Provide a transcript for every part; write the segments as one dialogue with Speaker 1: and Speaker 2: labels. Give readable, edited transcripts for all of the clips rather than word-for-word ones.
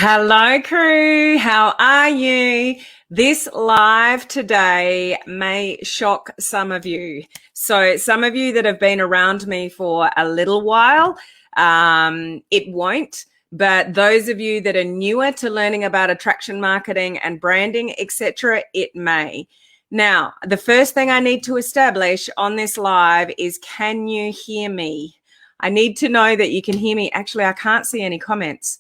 Speaker 1: Hello, crew. How are you? This live today may shock some of you. So some of you that have been around me for a little while, it won't. But those of you that are newer to learning about attraction marketing and branding, etc., it may. Now, the first thing I need to establish on this live is, can you hear me? I need to know that you can hear me. Actually, I can't see any comments.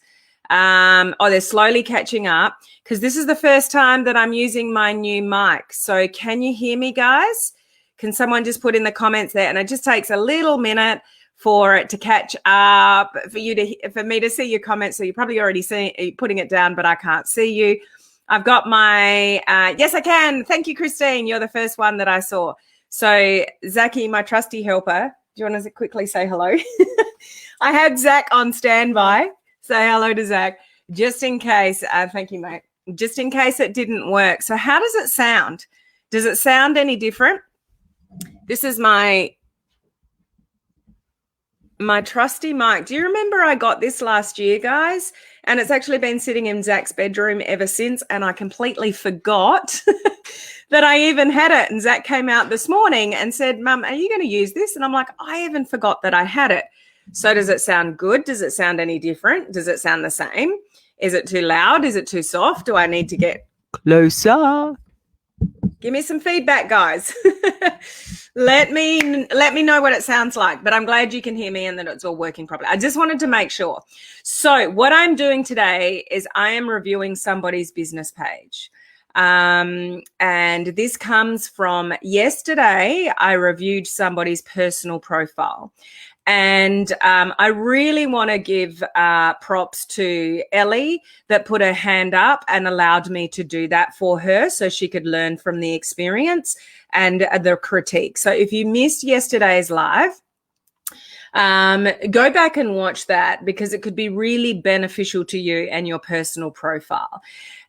Speaker 1: They're slowly catching up because this is the first time that I'm using my new mic. So can you hear me, guys? Can someone just put in the comments there? And it just takes a little minute for it to catch up, for me to see your comments. So you probably already see putting it down, but I can't see you. I've got my, yes, I can. Thank you, Christine. You're the first one that I saw. So Zachy, my trusty helper, do you want to quickly say hello? I had Zach on standby. Say hello to Zach, just in case. Thank you, mate. Just in case it didn't work. So how does it sound? Does it sound any different? This is my trusty mic. Do you remember I got this last year, guys? And it's actually been sitting in Zach's bedroom ever since, and I completely forgot that I even had it. And Zach came out this morning and said, Mum, are you going to use this? And I'm like, I even forgot that I had it. So does it sound good? Does it sound any different? Does it sound the same? Is it too loud? Is it too soft? Do I need to get closer? Give me some feedback, guys. Let me know what it sounds like, but I'm glad you can hear me and that it's all working properly. I just wanted to make sure. So what I'm doing today is I am reviewing somebody's business page. And this comes from yesterday. I reviewed somebody's personal profile. And I really want to give props to Ellie that put her hand up and allowed me to do that for her so she could learn from the experience and the critique. So if you missed yesterday's live, go back and watch that because it could be really beneficial to you and your personal profile.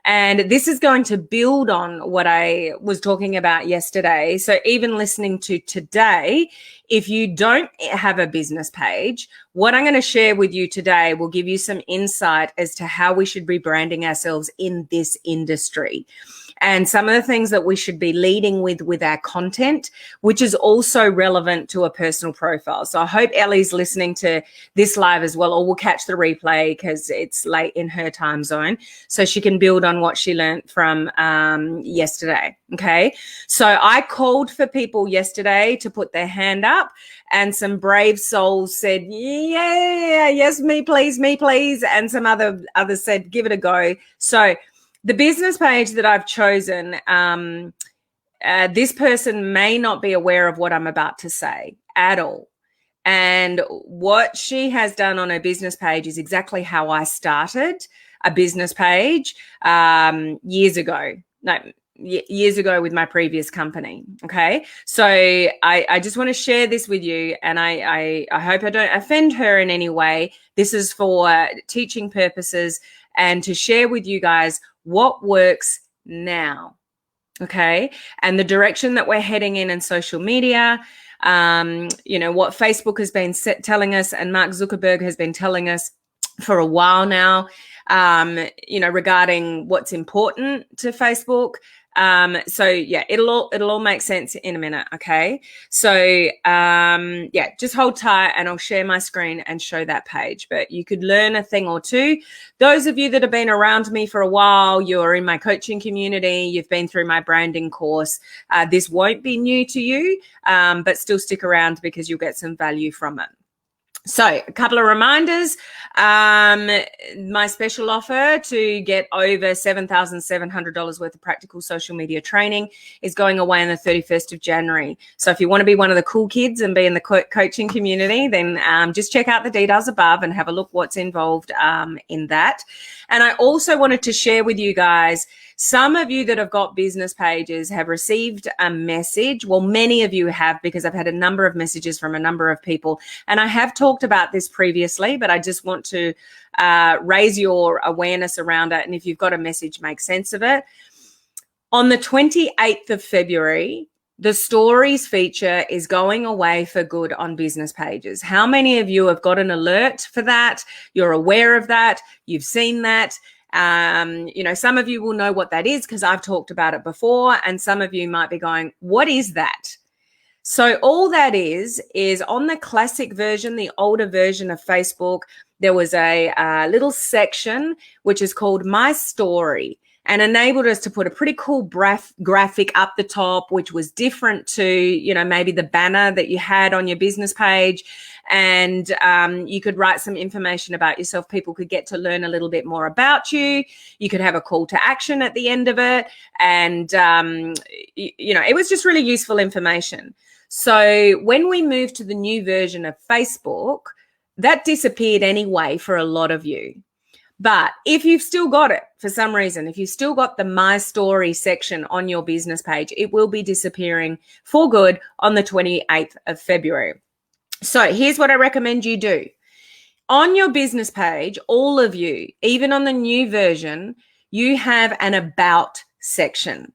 Speaker 1: And this is going to build on what I was talking about yesterday. So even listening to today, if you don't have a business page, what I'm going to share with you today will give you some insight as to how we should be branding ourselves in this industry. And some of the things that we should be leading with our content, which is also relevant to a personal profile. So I hope Ellie's listening to this live as well, or will catch the replay because it's late in her time zone, so she can build on what she learned from yesterday. Okay. So I called for people yesterday to put their hand up, and some brave souls said, yeah, yes, me please. And some others said, give it a go. So the business page that I've chosen, this person may not be aware of what I'm about to say at all. And what she has done on her business page is exactly how I started a business page years ago with my previous company. Okay. So I just want to share this with you, and I hope I don't offend her in any way. This is for teaching purposes and to share with you guys what works now. Okay. And the direction that we're heading in social media, what Facebook has been telling us and Mark Zuckerberg has been telling us for a while now, regarding what's important to Facebook. It'll all make sense in a minute. Okay. So, just hold tight and I'll share my screen and show that page, but you could learn a thing or two. Those of you that have been around me for a while, you're in my coaching community, you've been through my branding course. This won't be new to you, but still stick around because you'll get some value from it. So a couple of reminders, my special offer to get over $7,700 worth of practical social media training is going away on the 31st of January. So if you want to be one of the cool kids and be in the coaching community, then just check out the details above and have a look what's involved in that. And I also wanted to share with you guys, some of you that have got business pages have received a message. Well, many of you have, because I've had a number of messages from a number of people. And I have talked about this previously, but I just want to raise your awareness around it. And if you've got a message, make sense of it. On the 28th of February, the stories feature is going away for good on business pages. How many of you have got an alert for that? You're aware of that. You've seen that. Some of you will know what that is because I've talked about it before, and some of you might be going, what is that? So all that is on the classic version, the older version of Facebook, there was a little section which is called My Story, and enabled us to put a pretty cool graphic up the top, which was different to, maybe the banner that you had on your business page. And you could write some information about yourself. People could get to learn a little bit more about you. You could have a call to action at the end of it. And, it was just really useful information. So when we moved to the new version of Facebook, that disappeared anyway for a lot of you. But if you've still got it for some reason, if you've still got the My Story section on your business page, it will be disappearing for good on the 28th of February. So here's what I recommend you do. On your business page, all of you, even on the new version, you have an About section.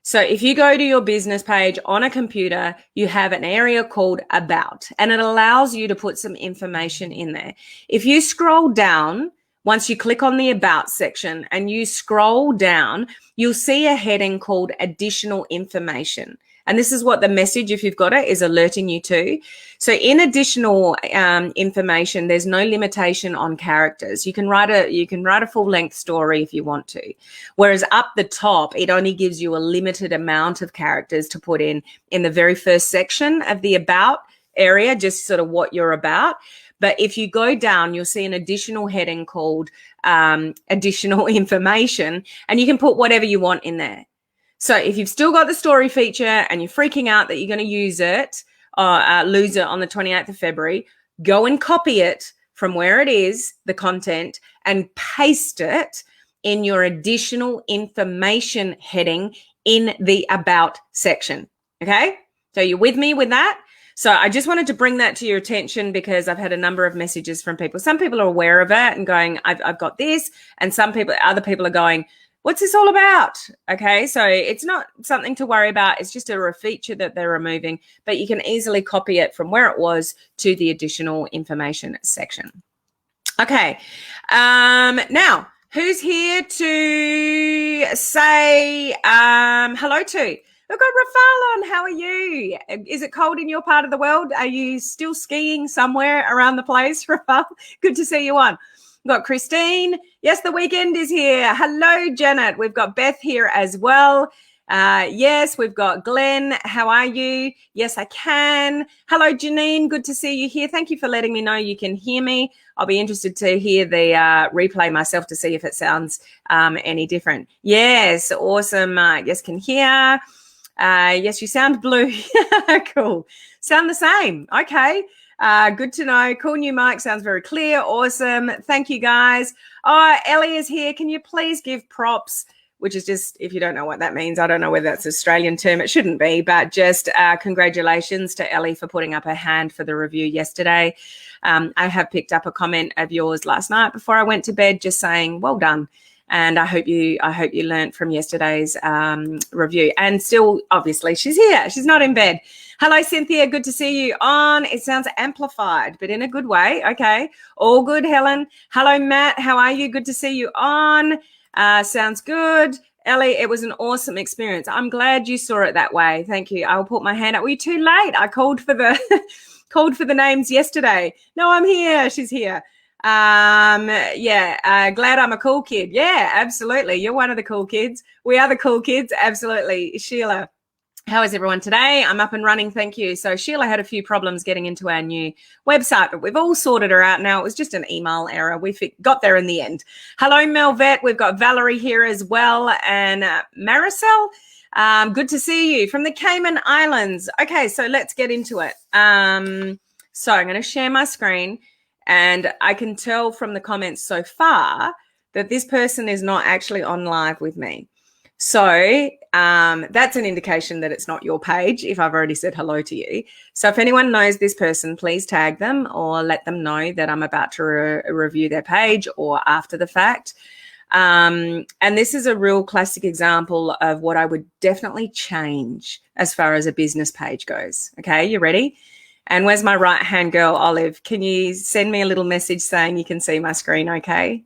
Speaker 1: So if you go to your business page on a computer, you have an area called About, and it allows you to put some information in there. If you scroll down, once you click on the About section and you scroll down, you'll see a heading called Additional Information. And this is what the message, if you've got it, is alerting you to. So in additional information, there's no limitation on characters. You can write a full-length story if you want to. Whereas up the top, it only gives you a limited amount of characters to put in the very first section of the About area, just sort of what you're about. But if you go down, you'll see an additional heading called Additional Information, and you can put whatever you want in there. So if you've still got the story feature and you're freaking out that you're going to use it or lose it on the 28th of February, go and copy it from where it is, the content, and paste it in your additional information heading in the About section. Okay? So you're with me with that? So I just wanted to bring that to your attention because I've had a number of messages from people. Some people are aware of it and going, I've got this. And other people are going, what's this all about? Okay, so it's not something to worry about. It's just a feature that they're removing, but you can easily copy it from where it was to the additional information section. Okay, now who's here to say hello to? We've got Rafal on. How are you? Is it cold in your part of the world? Are you still skiing somewhere around the place, Rafal? Good to see you on. We've got Christine. Yes, the weekend is here. Hello, Janet. We've got Beth here as well. Yes, we've got Glenn. How are you? Yes, I can. Hello, Janine. Good to see you here. Thank you for letting me know you can hear me. I'll be interested to hear the replay myself to see if it sounds any different. Yes, awesome. Yes, can hear. Yes, you sound blue. Cool. Sound the same. Okay. Good to know. Cool new mic. Sounds very clear. Awesome. Thank you, guys. Oh, Ellie is here. Can you please give props? Which is just, if you don't know what that means, I don't know whether that's an Australian term. It shouldn't be, but just congratulations to Ellie for putting up her hand for the review yesterday. I have picked up a comment of yours last night before I went to bed, just saying, well done. And I hope you learned from yesterday's review. And still, obviously, she's here. She's not in bed. Hello, Cynthia. Good to see you on. It sounds amplified, but in a good way. Okay. All good, Helen. Hello, Matt. How are you? Good to see you on. Sounds good. Ellie, it was an awesome experience. I'm glad you saw it that way. Thank you. I'll put my hand up. Were you too late? I called for the called for the names yesterday. No, I'm here. She's here. Glad I'm a cool kid. Yeah, absolutely. You're one of the cool kids. We are the cool kids. Absolutely. Sheila, how is everyone today? I'm up and running. Thank you. So Sheila had a few problems getting into our new website, but we've all sorted her out now. It was just an email error. We got there in the end. Hello, Melvet. We've got Valerie here as well. And Maricel, good to see you from the Cayman Islands. Okay, so let's get into it. So I'm going to share my screen. And I can tell from the comments so far that this person is not actually on live with me. So that's an indication that it's not your page if I've already said hello to you. So if anyone knows this person, please tag them or let them know that I'm about to review their page or after the fact. And this is a real classic example of what I would definitely change as far as a business page goes. Okay, you ready? And where's my right-hand girl, Olive? Can you send me a little message saying you can see my screen okay?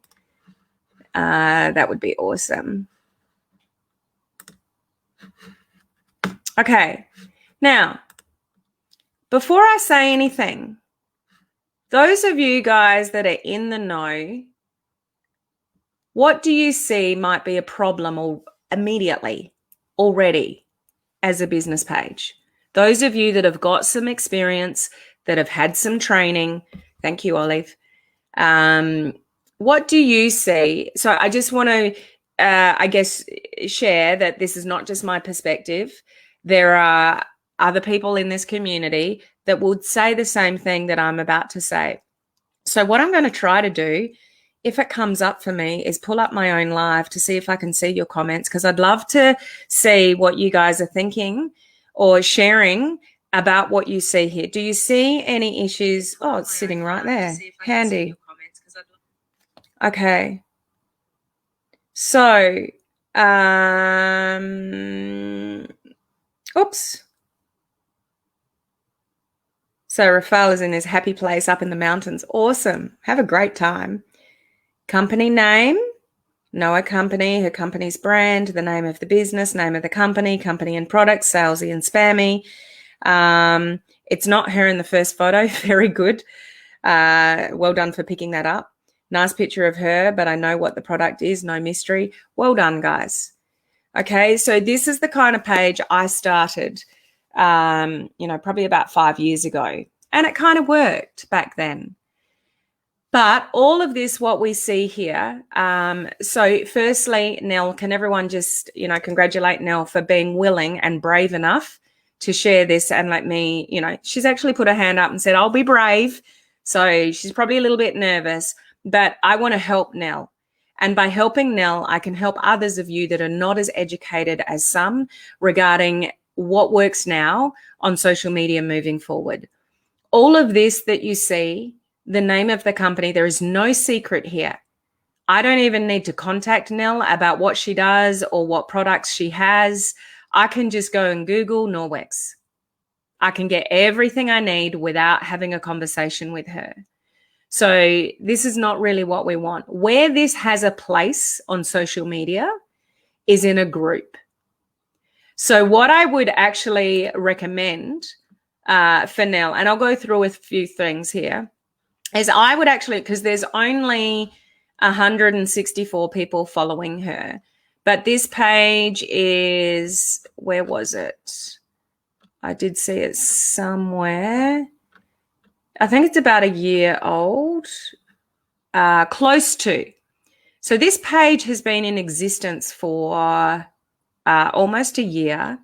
Speaker 1: That would be awesome. Okay. Now, before I say anything, those of you guys that are in the know, what do you see might be a problem or immediately already as a business page? Those of you that have got some experience, that have had some training, thank you, Olive. What do you see? So I just want to, I guess, share that this is not just my perspective. There are other people in this community that would say the same thing that I'm about to say. So what I'm going to try to do, if it comes up for me, is pull up my own live to see if I can see your comments, because I'd love to see what you guys are thinking or sharing about what you see here. Do you see any issues? Oh, it's sitting right there. Handy. Okay. So, oops. So Rafael is in his happy place up in the mountains. Awesome. Have a great time. Company name, know a company, her company's brand, the name of the business, name of the company and product, salesy and spammy. It's not her in the first photo. Very good. Well done for picking that up. Nice picture of her, but I know what the product is. No mystery. Well done, guys. Okay, so this is the kind of page I started, probably about 5 years ago. And it kind of worked back then. But all of this, what we see here, so firstly, Nell, can everyone just, congratulate Nell for being willing and brave enough to share this and let me, she's actually put her hand up and said, I'll be brave. So she's probably a little bit nervous, but I want to help Nell. And by helping Nell, I can help others of you that are not as educated as some regarding what works now on social media moving forward. All of this that you see, the name of the company, there is no secret here. I don't even need to contact Nell about what she does or what products she has. I can just go and Google Norwex. I can get everything I need without having a conversation with her. So this is not really what we want. Where this has a place on social media is in a group. So what I would actually recommend for Nell, and I'll go through with a few things here, is I would actually, because there's only 164 people following her, but this page is, where was it? I did see it somewhere. I think it's about a year old, close to. So this page has been in existence for almost a year,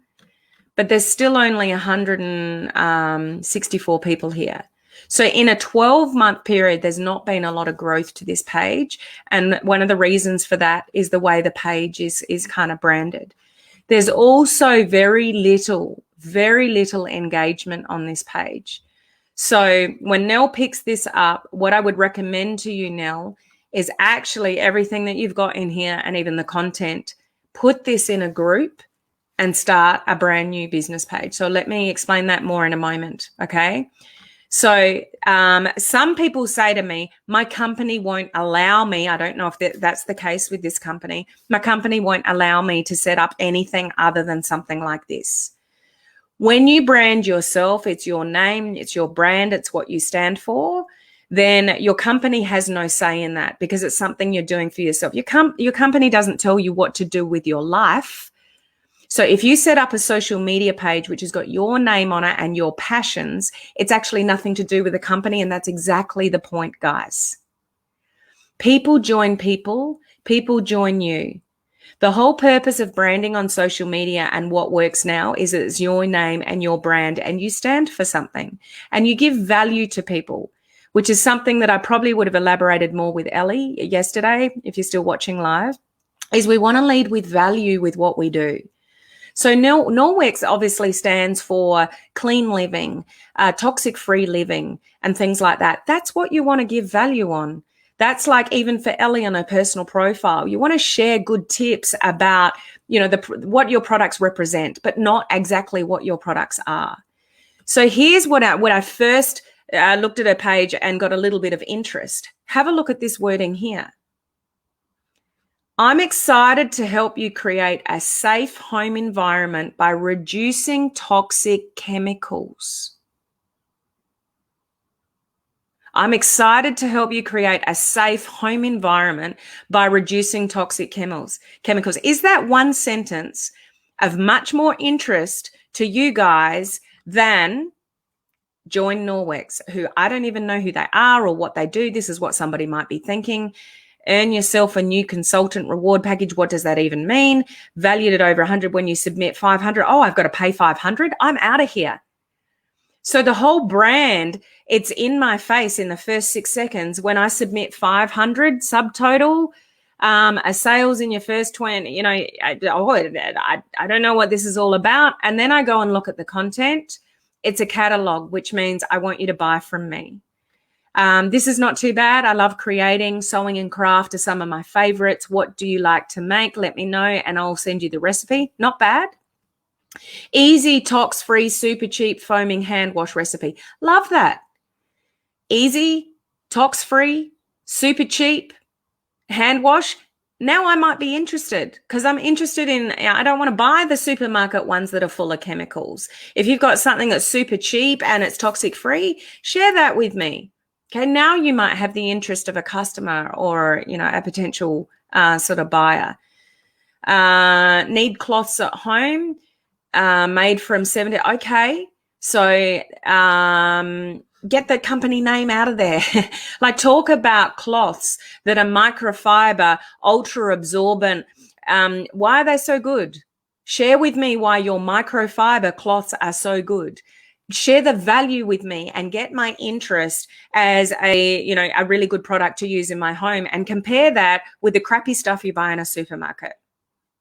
Speaker 1: but there's still only 164 people here. So in a 12-month period, there's not been a lot of growth to this page. And one of the reasons for that is the way the page is kind of branded. There's also very little engagement on this page. So when Nell picks this up, what I would recommend to you, Nell, is actually everything that you've got in here and even the content, put this in a group and start a brand new business page. So let me explain that more in a moment, okay? So some people say to me, my company won't allow me, I don't know if that's the case with this company, my company won't allow me to set up anything other than something like this. When you brand yourself, it's your name, it's your brand, it's what you stand for, then your company has no say in that because it's something you're doing for yourself. Your company doesn't tell you what to do with your life. So if you set up a social media page which has got your name on it and your passions, it's actually nothing to do with the company, and that's exactly the point, guys. People join people, people join you. The whole purpose of branding on social media and what works now is it's your name and your brand, and you stand for something and you give value to people, which is something that I probably would have elaborated more with Ellie yesterday, if you're still watching live, is we want to lead with value with what we do. So Norwex obviously stands for clean living, toxic-free living, and things like that. That's what you want to give value on. That's like even for Ellie on her personal profile. You want to share good tips about, what your products represent, but not exactly what your products are. So here's what I first looked at her page and got a little bit of interest. Have a look at this wording here. I'm excited to help you create a safe home environment by reducing toxic chemicals. I'm excited to help you create a safe home environment by reducing toxic chemicals. Is that one sentence of much more interest to you guys than join Norwex, who I don't even know who they are or what they do? This is what somebody might be thinking. Earn yourself a new consultant reward package. What does that even mean? Valued at over 100 when you submit 500. Oh, I've got to pay 500. I'm out of here. So the whole brand, it's in my face in the first 6 seconds when I submit 500 subtotal, a sales in your first 20, you know, I don't know what this is all about. And then I go and look at the content. It's a catalog, which means I want you to buy from me. This is not too bad. I love creating. Sewing and craft are some of my favorites. What do you like to make? Let me know and I'll send you the recipe. Not bad. Easy, tox-free, super cheap foaming hand wash recipe. Love that. Easy, tox-free, super cheap hand wash. Now I might be interested because I'm interested in, I don't want to buy the supermarket ones that are full of chemicals. If you've got something that's super cheap and it's toxic free, share that with me. Okay, now you might have the interest of a customer or, you know, a potential sort of buyer. Need cloths at home, made from 70. Okay, so get the company name out of there. Like, talk about cloths that are microfiber, ultra absorbent. Why are they so good? Share with me why your microfiber cloths are so good. Share the value with me and get my interest as a, you know, a really good product to use in my home, and compare that with the crappy stuff you buy in a supermarket.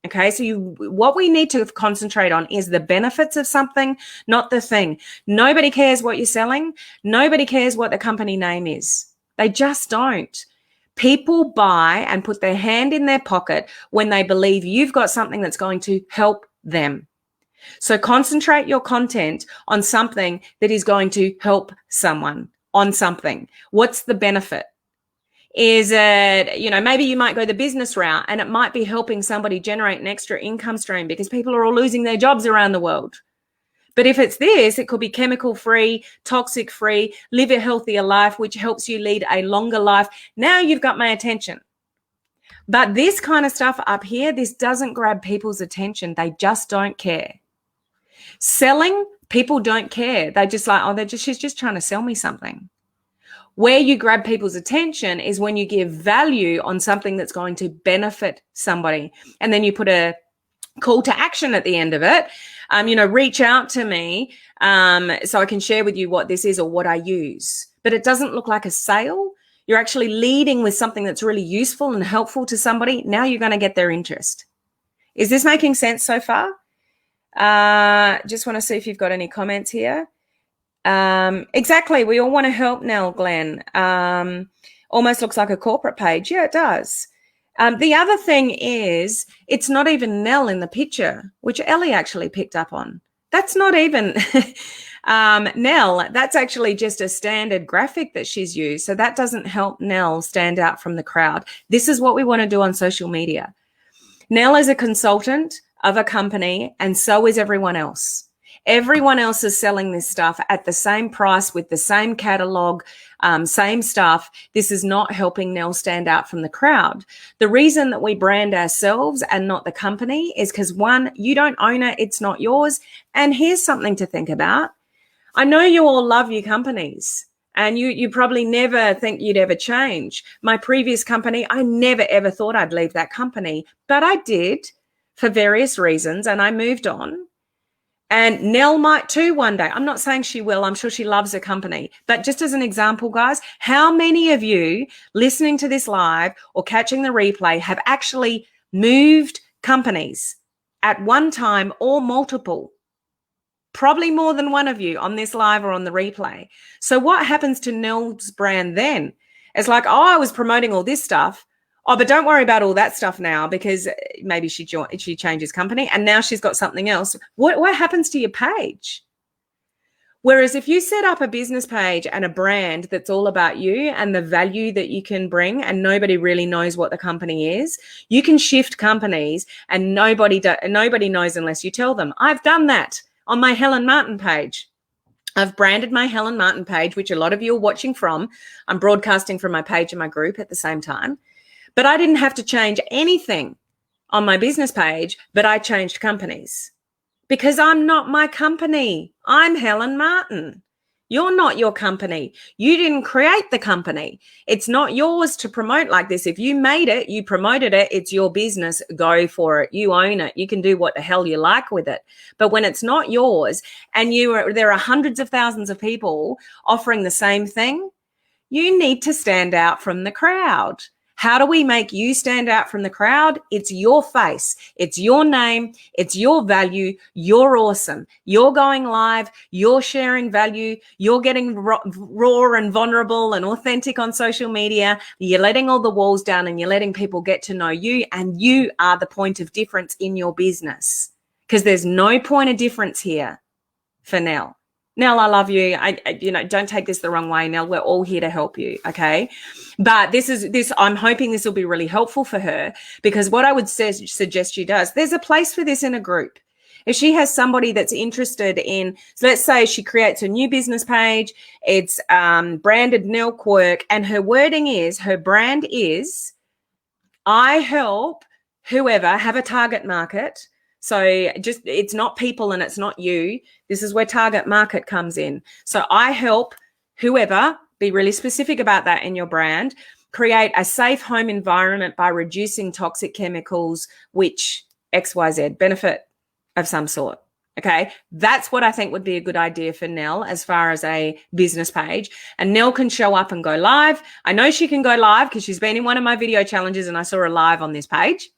Speaker 1: Okay, so what we need to concentrate on is the benefits of something, not the thing. Nobody cares what you're selling. Nobody cares what the company name is. They just don't. People buy and put their hand in their pocket when they believe you've got something that's going to help them. So concentrate your content on something that is going to help someone, on something. What's the benefit? Is it, you know, maybe you might go the business route and it might be helping somebody generate an extra income stream because people are all losing their jobs around the world. But if it's this, it could be chemical free, toxic free, live a healthier life, which helps you lead a longer life. Now you've got my attention. But this kind of stuff up here, this doesn't grab people's attention. They just don't care. Selling, people don't care. They're just like, oh, she's just trying to sell me something. Where you grab people's attention is when you give value on something that's going to benefit somebody. And then you put a call to action at the end of it. You know, reach out to me so I can share with you what this is or what I use. But it doesn't look like a sale. You're actually leading with something that's really useful and helpful to somebody. Now you're going to get their interest. Is this making sense so far? Just want to see if you've got any comments here. Exactly. We all want to help, Nell Glenn. Almost looks like a corporate page. Yeah, it does. The other thing is, it's not even Nell in the picture, which Ellie actually picked up on. That's not even Nell. That's actually just a standard graphic that she's used. So that doesn't help Nell stand out from the crowd. This is what we want to do on social media. Nell is a consultant of a company, and so is everyone else. Everyone else is selling this stuff at the same price with the same catalog, same stuff. This is not helping Nell stand out from the crowd. The reason that we brand ourselves and not the company is because, one, you don't own it. It's not yours. And here's something to think about. I know you all love your companies, and you probably never think you'd ever change. My previous company, I never, ever thought I'd leave that company, but I did for various reasons, and I moved on. And Nell might too one day. I'm not saying she will. I'm sure she loves her company. But just as an example, guys, how many of you listening to this live or catching the replay have actually moved companies at one time or multiple? Probably more than one of you on this live or on the replay. So what happens to Nell's brand then? It's like, oh, I was promoting all this stuff. Oh, but don't worry about all that stuff now, because maybe she changes company and now she's got something else. What happens to your page? Whereas if you set up a business page and a brand that's all about you and the value that you can bring, and nobody really knows what the company is, you can shift companies and nobody knows unless you tell them. I've done that on my Helen Martin page. I've branded my Helen Martin page, which a lot of you are watching from. I'm broadcasting from my page and my group at the same time. But I didn't have to change anything on my business page, but I changed companies. Because I'm not my company. I'm Helen Martin. You're not your company. You didn't create the company. It's not yours to promote like this. If you made it, you promoted it, it's your business. Go for it. You own it. You can do what the hell you like with it. But when it's not yours and there are hundreds of thousands of people offering the same thing, you need to stand out from the crowd. How do we make you stand out from the crowd? It's your face. It's your name. It's your value. You're awesome. You're going live. You're sharing value. You're getting raw and vulnerable and authentic on social media. You're letting all the walls down and you're letting people get to know you. And you are the point of difference in your business, because there's no point of difference here for Nell. Nell, I love you. Don't take this the wrong way, Nell. We're all here to help you, okay? But I'm hoping this will be really helpful for her, because what I would suggest she does, there's a place for this in a group. If she has somebody that's interested in, so let's say she creates a new business page, it's branded Nell Quirk, and her brand is, I help whoever have a target market. So it's not people and it's not you. This is where target market comes in. So I help whoever, be really specific about that in your brand, create a safe home environment by reducing toxic chemicals, which XYZ, benefit of some sort. Okay, that's what I think would be a good idea for Nell as far as a business page. And Nell can show up and go live. I know she can go live because she's been in one of my video challenges and I saw her live on this page.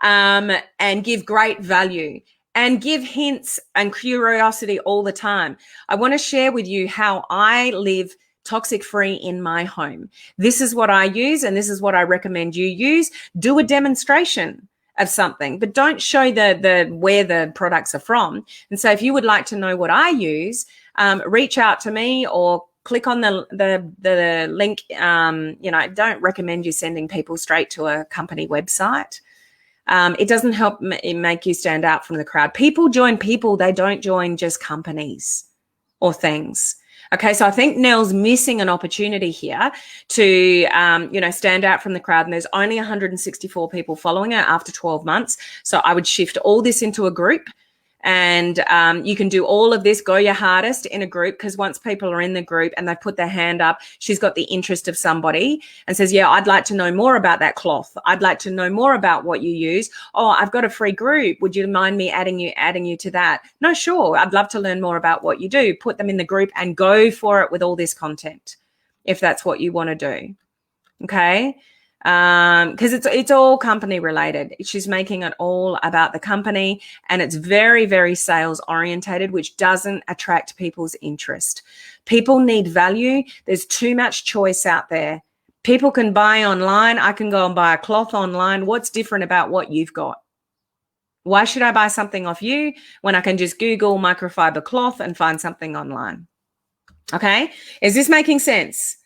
Speaker 1: And give great value and give hints and curiosity all the time. I want to share with you how I live toxic free in my home. This is what I use and this is what I recommend you use. Do a demonstration of something, but don't show the where the products are from. And so if you would like to know what I use, reach out to me or click on the link. Don't recommend you sending people straight to a company website. It doesn't help make you stand out from the crowd. People join people. They don't join just companies or things. Okay, so I think Nell's missing an opportunity here to, stand out from the crowd. And there's only 164 people following her after 12 months. So I would shift all this into a group. And you can do all of this, go your hardest in a group, because once people are in the group and they put their hand up, she's got the interest of somebody and says, yeah, I'd like to know more about that cloth. I'd like to know more about what you use. Oh, I've got a free group. Would you mind me adding you to that? No, sure. I'd love to learn more about what you do. Put them in the group and go for it with all this content, if that's what you want to do. Okay. Because it's all company related. She's making it all about the company, and it's very, very sales orientated, which doesn't attract people's interest. People need value. There's too much choice out there. People can buy online. I can go and buy a cloth online. What's different about what you've got? Why should I buy something off you when I can just Google microfiber cloth and find something online? Okay. Is this making sense?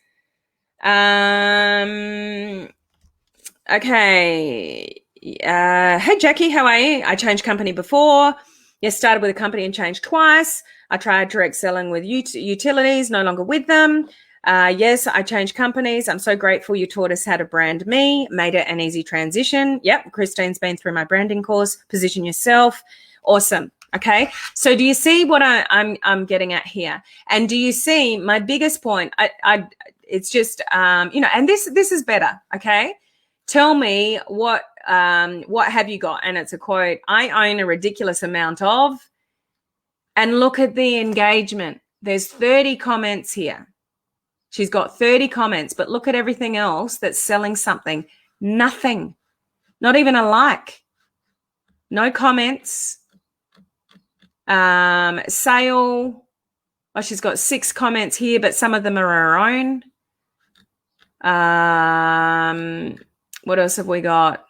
Speaker 1: Okay. Hey, Jackie, how are you? I changed company before. Yes, started with a company and changed twice. I tried direct selling with utilities, no longer with them. Yes, I changed companies. I'm so grateful you taught us how to brand me, made it an easy transition. Yep, Christine's been through my branding course. Position yourself. Awesome. Okay, so do you see what I'm getting at here? And do you see my biggest point? It's just and this is better. Okay. Tell me what have you got? And it's a quote, I own a ridiculous amount of, and look at the engagement. There's 30 comments here. She's got 30 comments, but look at everything else that's selling something. Nothing, not even a like, no comments. Sale. Oh, she's got 6 comments here, but some of them are her own. What else have we got?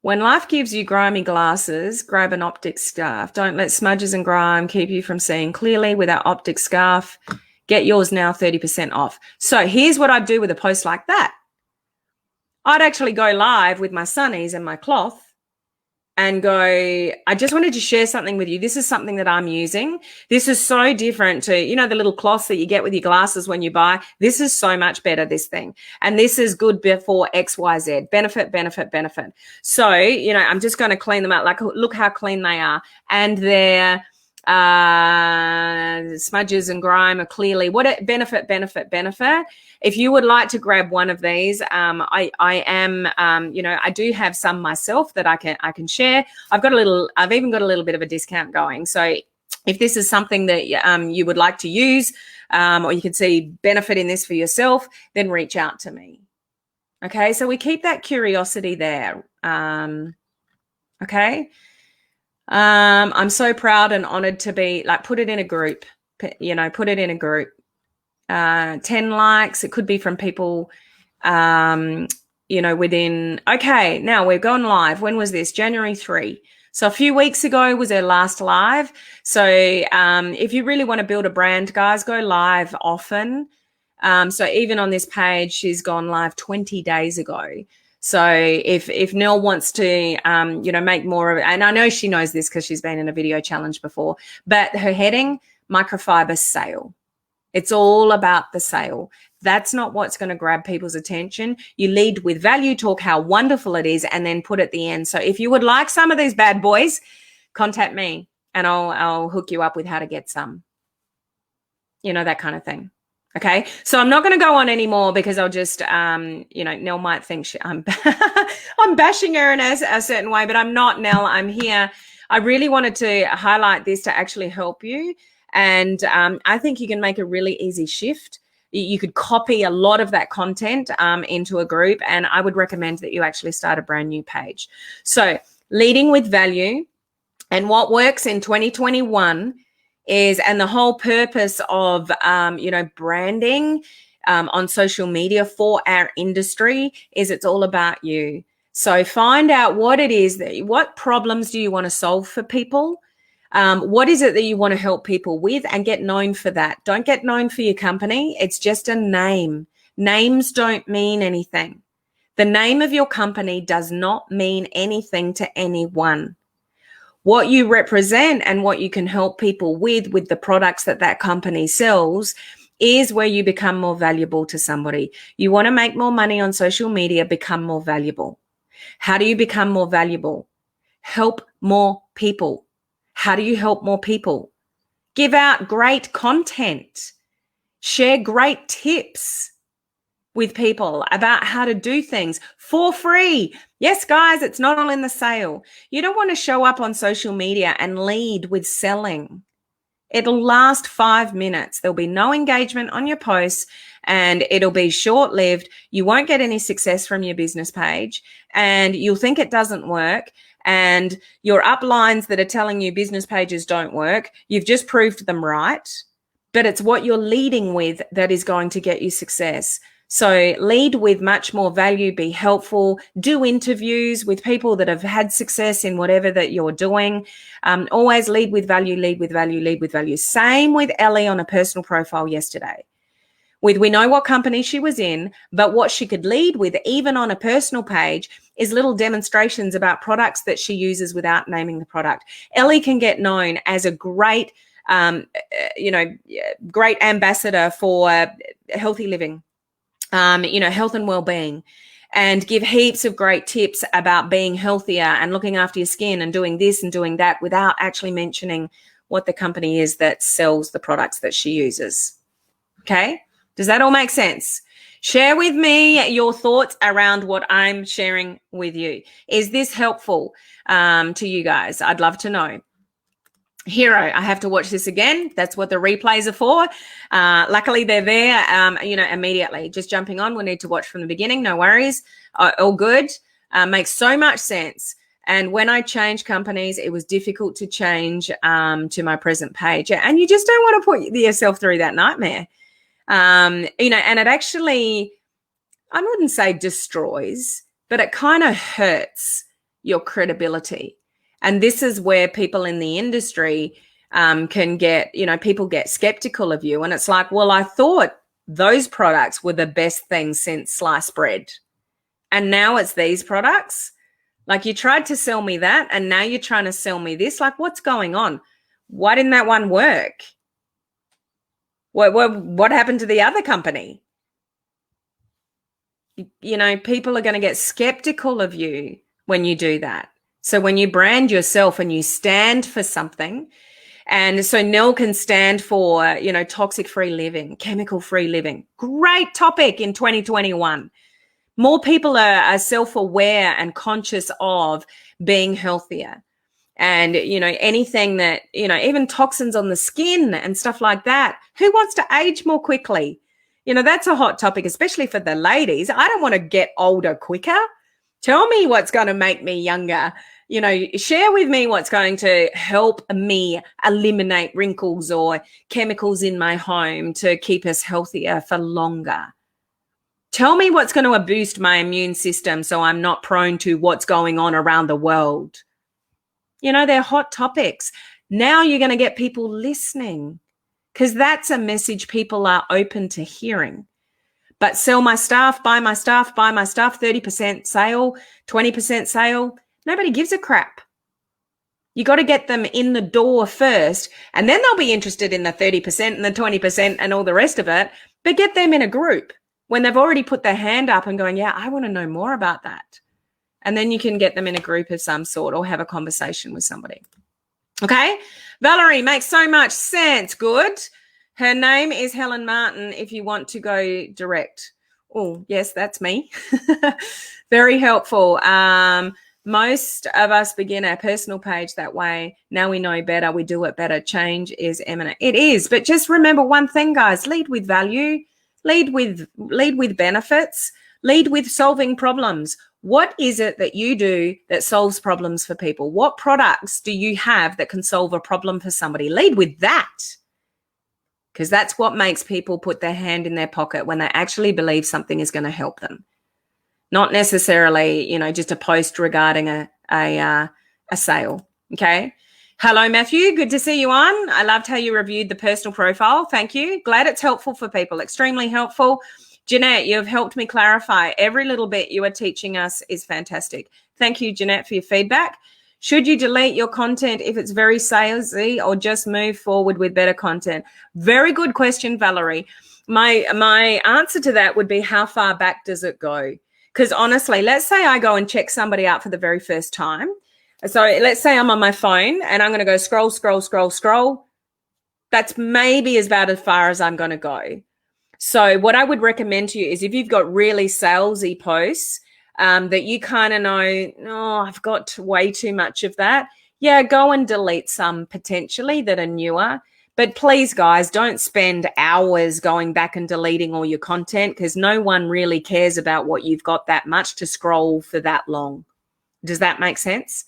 Speaker 1: When life gives you grimy glasses, grab an optic scarf. Don't let smudges and grime keep you from seeing clearly with our optic scarf. Get yours now 30% off. So here's what I'd do with a post like that. I'd actually go live with my sunnies and my cloth and go, I just wanted to share something with you. This is something that I'm using. This is so different to, you know, the little cloths that you get with your glasses when you buy. This is so much better, this thing. And this is good for X, Y, Z. Benefit, benefit, benefit. So, you know, I'm just going to clean them out. Like, look how clean they are. And they're smudges and grime are clearly benefit. If you would like to grab one of these, I am, you know, I do have some myself that I can share. I've even got a little bit of a discount going. So if this is something that you would like to use, or you can see benefit in this for yourself, then reach out to me. Okay, so we keep that curiosity there. Okay. I'm so proud and honored to be like, put it in a group, you know, put it in a group. 10 likes. It could be from people, you know, within, okay, now we're going live. When was this? January 3. So a few weeks ago was our last live. So if you really want to build a brand, guys, go live often. So even on this page, she's gone live 20 days ago. So if Nell wants to, you know, make more of it, and I know she knows this because she's been in a video challenge before, but her heading, microfiber sale. It's all about the sale. That's not what's going to grab people's attention. You lead with value, talk how wonderful it is, and then put at the end. So if you would like some of these bad boys, contact me and I'll hook you up with how to get some. You know, that kind of thing. Okay, so I'm not going to go on anymore because I'll just, you know, Nell might think I'm bashing her in a certain way, but I'm not, Nell. I'm here. I really wanted to highlight this to actually help you. And I think you can make a really easy shift. You could copy a lot of that content into a group, and I would recommend that you actually start a brand new page. So leading with value, and what works in 2021 is, and the whole purpose of, you know, branding on social media for our industry is it's all about you. So find out what it is what problems do you want to solve for people? What is it that you want to help people with, and get known for that. Don't get known for your company. It's just a name. Names don't mean anything. The name of your company does not mean anything to anyone. What you represent and what you can help people with the products that company sells is where you become more valuable to somebody. You want to make more money on social media, become more valuable. How do you become more valuable? Help more people. How do you help more people? Give out great content. Share great tips with people about how to do things for free. Yes, guys, it's not all in the sale. You don't want to show up on social media and lead with selling. It'll last 5 minutes. There'll be no engagement on your posts, and it'll be short-lived. You won't get any success from your business page, and you'll think it doesn't work. And your uplines that are telling you business pages don't work, you've just proved them right. But it's what you're leading with that is going to get you success. So lead with much more value, be helpful, do interviews with people that have had success in whatever that you're doing. Always lead with value, lead with value, lead with value. Same with Ellie on a personal profile yesterday. We know what company she was in, but what she could lead with, even on a personal page, is little demonstrations about products that she uses without naming the product. Ellie can get known as a great, you know, great ambassador for healthy living. You know, health and well-being, and give heaps of great tips about being healthier and looking after your skin and doing this and doing that without actually mentioning what the company is that sells the products that she uses. Okay? Does that all make sense? Share with me your thoughts around what I'm sharing with you. Is this helpful to you guys? I'd love to know. Hero, I have to watch this again. That's what the replays are for. Luckily, they're there, you know, immediately. Just jumping on, we need to watch from the beginning. No worries. All good. Makes so much sense. And when I changed companies, it was difficult to change to my present page. And you just don't want to put yourself through that nightmare. You know, and it actually, I wouldn't say destroys, but it kind of hurts your credibility. And this is where people in the industry can get, people get skeptical of you. And it's like, well, I thought those products were the best thing since sliced bread. And now it's these products. Like, you tried to sell me that, and now you're trying to sell me this. Like, what's going on? Why didn't that one work? What happened to the other company? People are going to get skeptical of you when you do that. So when you brand yourself and you stand for something, and so Nell can stand for, toxic-free living, chemical-free living. Great topic in 2021. More people are self-aware and conscious of being healthier. And, anything that, even toxins on the skin and stuff like that. Who wants to age more quickly? That's a hot topic, especially for the ladies. I don't want to get older quicker. Tell me what's going to make me younger. Share with me what's going to help me eliminate wrinkles or chemicals in my home to keep us healthier for longer. Tell me what's going to boost my immune system so I'm not prone to what's going on around the world. They're hot topics. Now you're going to get people listening, because that's a message people are open to hearing. But sell my stuff, buy my stuff, 30% sale, 20% sale. Nobody gives a crap. You got to get them in the door first, and then they'll be interested in the 30% and the 20% and all the rest of it. But get them in a group when they've already put their hand up and going, yeah, I want to know more about that. And then you can get them in a group of some sort or have a conversation with somebody. Okay. Valerie, makes so much sense. Good. Her name is Helen Martin if you want to go direct. Oh, yes, that's me. Very helpful. Most of us begin our personal page that way. Now we know better. We do it better. Change is imminent. It is. But just remember one thing, guys. Lead with value. Lead with benefits. Lead with solving problems. What is it that you do that solves problems for people? What products do you have that can solve a problem for somebody? Lead with that, because that's what makes people put their hand in their pocket when they actually believe something is going to help them. Not necessarily, just a post regarding a sale. Okay. Hello, Matthew. Good to see you on. I loved how you reviewed the personal profile. Thank you. Glad it's helpful for people. Extremely helpful. Jeanette, you have helped me clarify. Every little bit you are teaching us is fantastic. Thank you, Jeanette, for your feedback. Should you delete your content if it's very salesy, or just move forward with better content? Very good question, Valerie. My answer to that would be, how far back does it go? Because honestly, let's say I go and check somebody out for the very first time. So let's say I'm on my phone and I'm going to go scroll. That's maybe about as far as I'm going to go. So what I would recommend to you is, if you've got really salesy posts that you kind of know, I've got way too much of that. Yeah, go and delete some potentially that are newer. But please, guys, don't spend hours going back and deleting all your content, because no one really cares about what you've got that much to scroll for that long. Does that make sense?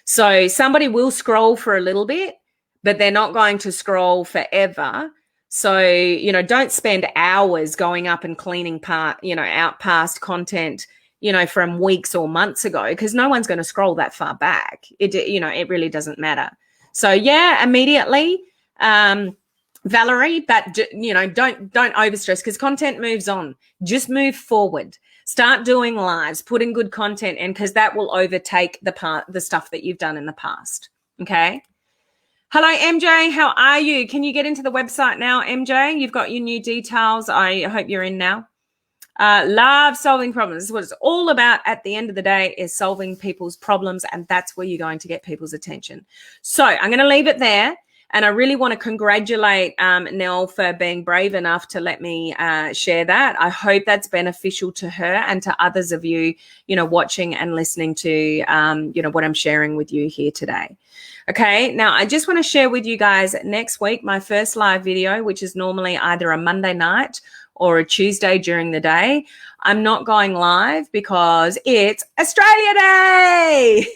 Speaker 1: So somebody will scroll for a little bit, but they're not going to scroll forever. So, don't spend hours going up and cleaning out past content, from weeks or months ago, because no one's going to scroll that far back. It really doesn't matter. So yeah, immediately, Valerie, but don't overstress, because content moves on. Just move forward. Start doing lives, put in good content in, because that will overtake the stuff that you've done in the past. Okay. Hello, MJ. How are you? Can you get into the website now, MJ? You've got your new details. I hope you're in now. Love solving problems. This is what it's all about at the end of the day, is solving people's problems, and that's where you're going to get people's attention. So I'm going to leave it there. And I really want to congratulate Nell for being brave enough to let me share that. I hope that's beneficial to her and to others of you, watching and listening to, what I'm sharing with you here today. Okay, now I just want to share with you guys next week my first live video, which is normally either a Monday night or a Tuesday during the day. I'm not going live because it's Australia Day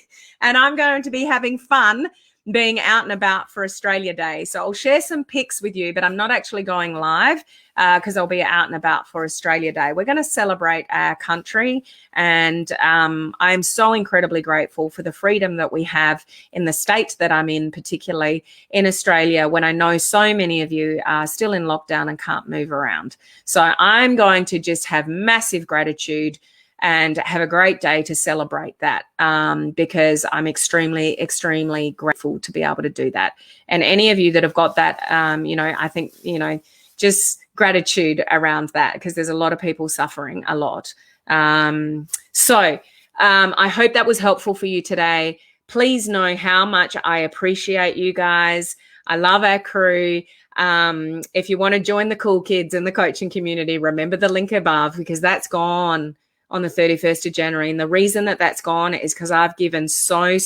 Speaker 1: and I'm going to be having fun being out and about for Australia Day. So I'll share some pics with you, but I'm not actually going live because I'll be out and about for Australia Day. We're going to celebrate our country, and I'm so incredibly grateful for the freedom that we have in the state that I'm in, particularly in Australia, when I know so many of you are still in lockdown and can't move around. So I'm going to just have massive gratitude and have a great day to celebrate that, because I'm extremely, extremely grateful to be able to do that. And any of you that have got that, I think, just gratitude around that, because there's a lot of people suffering a lot. So I hope that was helpful for you today. Please know how much I appreciate you guys. I love our crew. If you want to join the cool kids in the coaching community, remember the link above, because that's gone on the 31st of January. And the reason that that's gone is because I've given so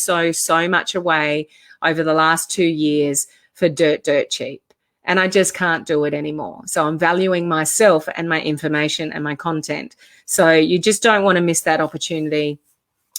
Speaker 1: much away over the last 2 years for dirt cheap. And I just can't do it anymore. So I'm valuing myself and my information and my content. So you just don't want to miss that opportunity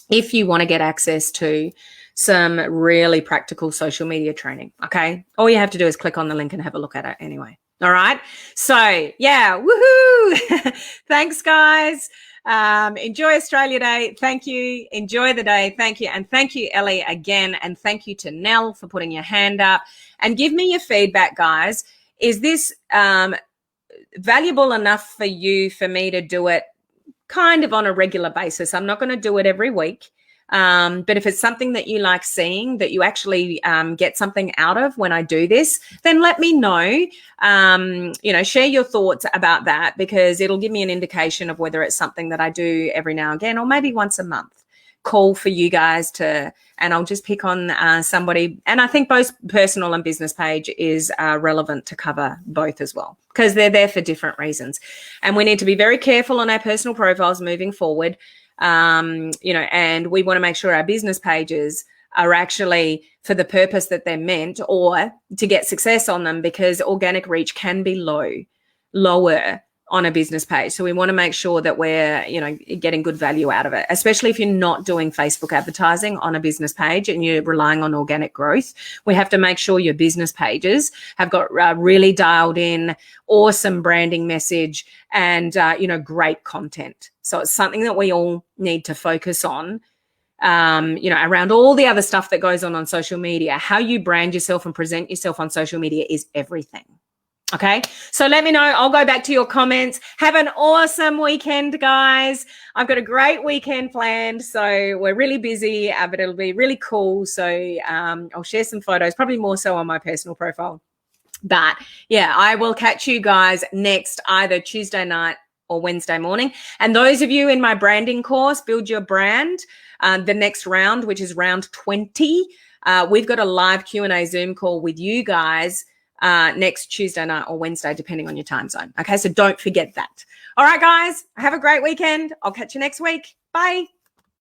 Speaker 1: if you want to get access to some really practical social media training. Okay. All you have to do is click on the link and have a look at it anyway. All right. So yeah, woohoo. Thanks, guys. Enjoy Australia Day. Thank you. Enjoy the day. Thank you. And thank you, Ellie, again. And thank you to Nell for putting your hand up. And give me your feedback, guys. Is this valuable enough for you for me to do it kind of on a regular basis? I'm not going to do it every week. But if it's something that you like seeing, that you actually get something out of when I do this, then let me know. Share your thoughts about that, because it'll give me an indication of whether it's something that I do every now and again, or maybe once a month. Call for you guys to, and I'll just pick on somebody. And I think both personal and business page is relevant to cover both as well, because they're there for different reasons. And we need to be very careful on our personal profiles moving forward. And we want to make sure our business pages are actually for the purpose that they're meant, or to get success on them, because organic reach can be lower on a business page. So we want to make sure that we're, getting good value out of it, especially if you're not doing Facebook advertising on a business page and you're relying on organic growth. We have to make sure your business pages have got really dialed in, awesome branding message, and, great content. So it's something that we all need to focus on, around all the other stuff that goes on social media. How you brand yourself and present yourself on social media is everything. Okay, so let me know. I'll go back to your comments. Have an awesome weekend, guys. I've got a great weekend planned. So we're really busy, but it'll be really cool. So I'll share some photos, probably more so on my personal profile. But yeah, I will catch you guys next either Tuesday night or Wednesday morning. And those of you in my branding course, Build Your Brand, the next round, which is round 20, we've got a live Q&A Zoom call with you guys next Tuesday night or Wednesday, depending on your time zone. Okay, so don't forget that. All right, guys, have a great weekend. I'll catch you next week. Bye.